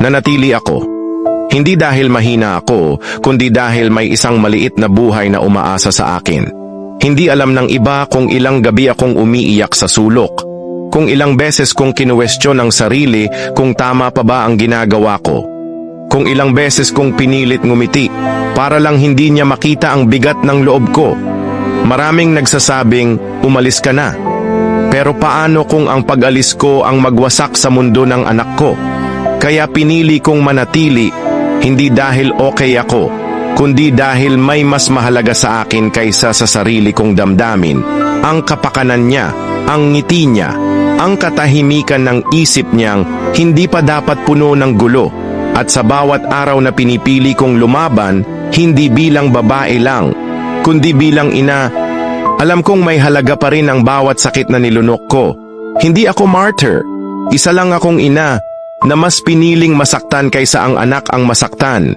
nanatili ako. Hindi dahil mahina ako, kundi dahil may isang maliit na buhay na umaasa sa akin. Hindi alam ng iba kung ilang gabi akong umiiyak sa sulok, kung ilang beses kong kinuwestiyon ang sarili kung tama pa ba ang ginagawa ko, kung ilang beses kong pinilit ngumiti para lang hindi niya makita ang bigat ng loob ko. Maraming nagsasabing, umalis ka na. Pero paano kung ang pag-alis ko ang magwasak sa mundo ng anak ko? Kaya pinili kong manatili, hindi dahil okay ako, kundi dahil may mas mahalaga sa akin kaysa sa sarili kong damdamin. Ang kapakanan niya, ang ngiti niya, ang katahimikan ng isip niyang hindi pa dapat puno ng gulo. At sa bawat araw na pinipili kong lumaban, hindi bilang babae lang, kundi bilang ina, alam kong may halaga pa rin ang bawat sakit na nilunok ko. Hindi ako martyr. Isa lang akong ina na mas piniling masaktan kaysa ang anak ang masaktan.